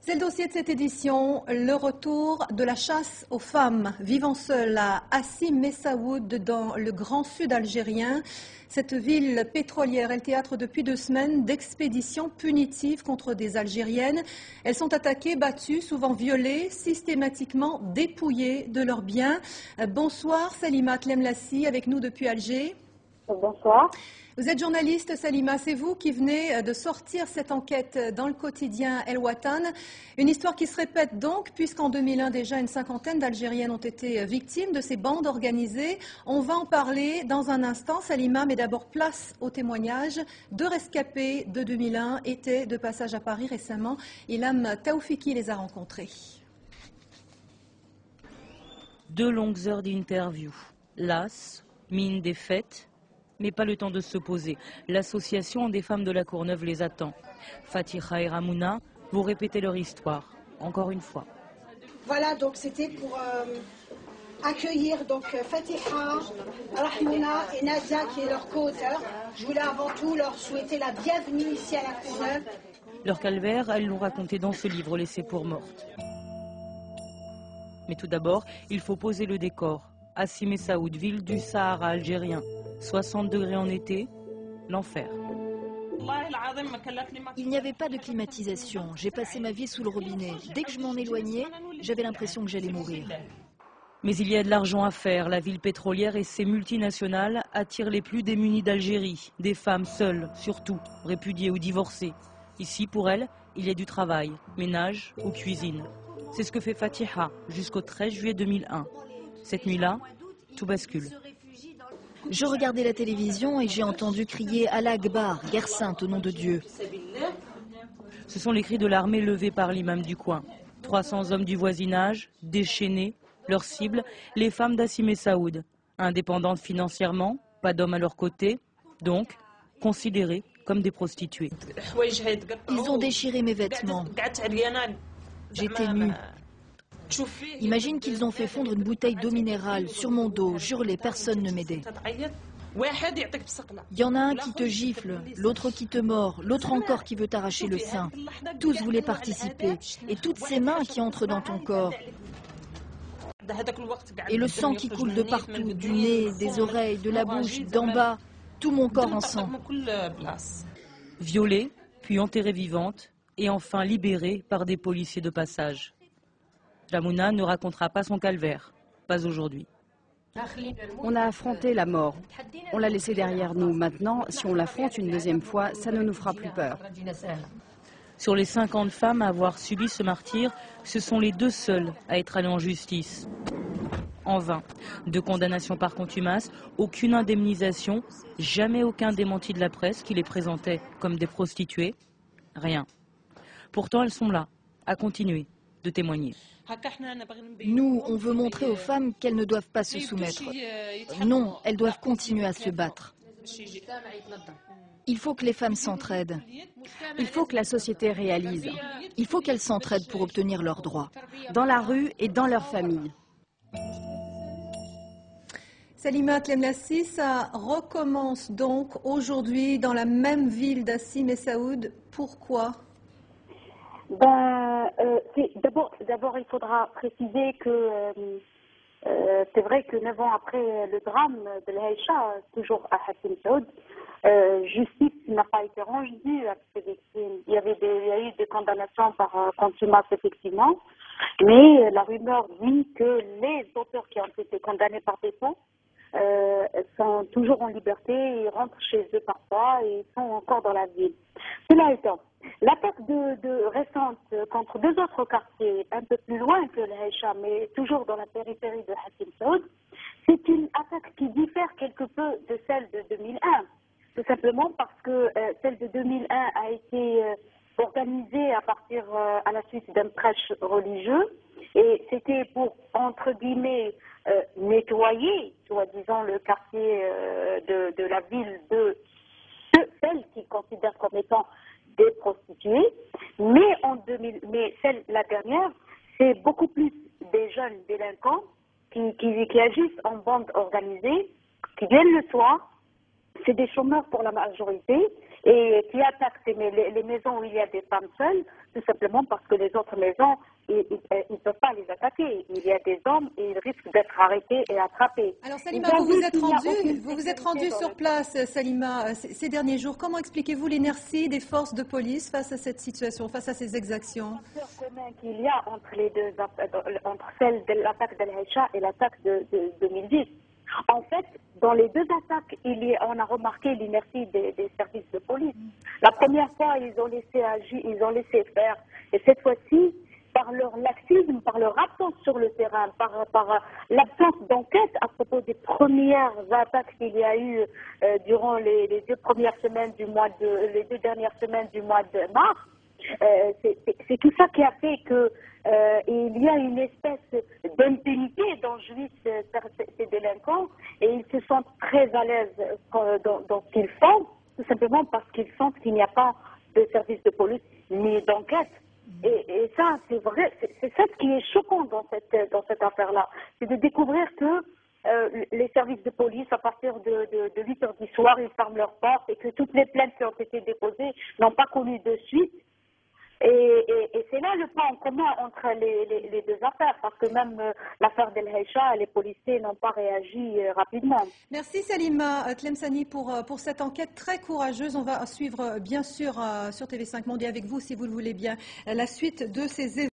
C'est le dossier de cette édition, le retour de la chasse aux femmes vivant seules à Hassi Messaoud dans le grand sud algérien. Cette ville pétrolière est le théâtre depuis 2 semaines d'expéditions punitives contre des Algériennes. Elles sont attaquées, battues, souvent violées, systématiquement dépouillées de leurs biens. Bonsoir Salima Tlemlassi, avec nous depuis Alger. Bonsoir. Vous êtes journaliste, Salima, c'est vous qui venez de sortir cette enquête dans le quotidien El Watan. Une histoire qui se répète donc, puisqu'en 2001 déjà une cinquantaine d'Algériennes ont été victimes de ces bandes organisées. On va en parler dans un instant, Salima, mais d'abord place au témoignage. 2 rescapés de 2001 étaient de passage à Paris récemment. Ilham Taoufiki les a rencontrés. 2 longues heures d'interview. Las, mine défaite, mais pas le temps de se poser. L'association des femmes de la Courneuve les attend. Fatiha et Ramouna vont répéter leur histoire, encore une fois. Voilà, donc c'était pour accueillir donc Fatiha, Ramouna et Nadia qui est leur co-auteur. Je voulais avant tout leur souhaiter la bienvenue ici à la Courneuve. Leur calvaire, elles l'ont raconté dans ce livre laissé pour morte. Mais tout d'abord, il faut poser le décor. Hassi Messaoud, ville du Sahara algérien. 60 degrés en été, l'enfer. Il n'y avait pas de climatisation. J'ai passé ma vie sous le robinet. Dès que je m'en éloignais, j'avais l'impression que j'allais mourir. Mais il y a de l'argent à faire. La ville pétrolière et ses multinationales attirent les plus démunis d'Algérie. Des femmes seules, surtout, répudiées ou divorcées. Ici, pour elles, il y a du travail, ménage ou cuisine. C'est ce que fait Fatiha jusqu'au 13 juillet 2001. Cette nuit-là, tout bascule. Je regardais la télévision et j'ai entendu crier Allah Akbar, guerre sainte au nom de Dieu. Ce sont les cris de l'armée levés par l'imam du coin. 300 hommes du voisinage, déchaînés, leur cible, les femmes d'Hassi Messaoud. Indépendantes financièrement, pas d'hommes à leur côté, donc considérées comme des prostituées. Ils ont déchiré mes vêtements. J'étais nue. Imagine qu'ils ont fait fondre une bouteille d'eau minérale sur mon dos. Jure-les, personne ne m'aidait. Il y en a un qui te gifle, l'autre qui te mord, l'autre encore qui veut t'arracher le sein. Tous voulaient participer. Et toutes ces mains qui entrent dans ton corps. Et le sang qui coule de partout, du nez, des oreilles, de la bouche, d'en bas. Tout mon corps en sang. Violée, puis enterrée vivante, et enfin libérée par des policiers de passage. Ramouna ne racontera pas son calvaire, pas aujourd'hui. On a affronté la mort. On l'a laissée derrière nous. Maintenant, si on l'affronte une deuxième fois, ça ne nous fera plus peur. Sur les 50 femmes à avoir subi ce martyre, ce sont les 2 seules à être allées en justice. En vain. 2 condamnations par contumace, aucune indemnisation, jamais aucun démenti de la presse qui les présentait comme des prostituées. Rien. Pourtant, elles sont là, à continuer de témoigner. Nous, on veut montrer aux femmes qu'elles ne doivent pas se soumettre. Non, elles doivent continuer à se battre. Il faut que les femmes s'entraident. Il faut que la société réalise. Il faut qu'elles s'entraident pour obtenir leurs droits. Dans la rue et dans leur famille. Salima Tlemlassi, ça recommence donc aujourd'hui dans la même ville d'Hassi Messaoud. Pourquoi ? D'abord, il faudra préciser que c'est vrai que 9 ans après le drame de l'Aïcha, toujours à Hassi Messaoud, justice n'a pas été rendue à ces victimes. Il y a eu des condamnations par contumace, effectivement, mais la rumeur dit que les auteurs qui ont été condamnés par défaut sont toujours en liberté, ils rentrent chez eux parfois et sont encore dans la ville. Cela étant, l'attaque récente contre 2 autres quartiers, un peu plus loin que l'Aïcha, mais toujours dans la périphérie de Hassi Messaoud, c'est une attaque qui diffère quelque peu de celle de 2001. Tout simplement parce que celle de 2001 a été organisée à la suite d'un prêche religieux et c'était pour, entre guillemets, nettoyer, soi-disant, le quartier de la ville de celles qu'ils considèrent comme étant des prostituées. Mais la dernière, c'est beaucoup plus des jeunes délinquants qui agissent en bande organisée, qui viennent le soir. C'est des chômeurs pour la majorité et qui attaquent les maisons où il y a des femmes seules, tout simplement parce que les autres maisons, ils ne peuvent pas les attaquer. Il y a des hommes et ils risquent d'être arrêtés et attrapés. Alors Salima, vous vous êtes rendu sur place, Salima, ces derniers jours. Comment expliquez-vous l'inertie des forces de police face à cette situation, face à ces exactions? Le facteur commun qu'il y a entre les deux, entre celle de l'attaque d'Al Haïcha et l'attaque de 2010. En fait, dans les deux attaques, on a remarqué l'inertie des services de police. La première fois, ils ont laissé agir, ils ont laissé faire. Et cette fois-ci, par leur laxisme, par leur absence sur le terrain, par l'absence d'enquête à propos des premières attaques qu'il y a eu durant les deux dernières semaines du mois de mars, c'est tout ça qui a fait que il y a une espèce d'impunité dont jouissent ces délinquants et ils se sentent très à l'aise dans ce qu'ils font, tout simplement parce qu'ils sentent qu'il n'y a pas de service de police ni d'enquête. Et ça, c'est vrai, c'est ça ce qui est choquant dans cette affaire-là, c'est de découvrir que les services de police, à partir de 8 heures du soir, ils ferment leurs portes et que toutes les plaintes qui ont été déposées n'ont pas connu de suite. Et c'est là le point en commun entre les deux affaires, parce que même l'affaire d'Al Haïcha, les policiers n'ont pas réagi rapidement. Merci Salima Tlemceni pour cette enquête très courageuse. On va suivre bien sûr sur TV5 Monde et avec vous, si vous le voulez bien, la suite de ces événements.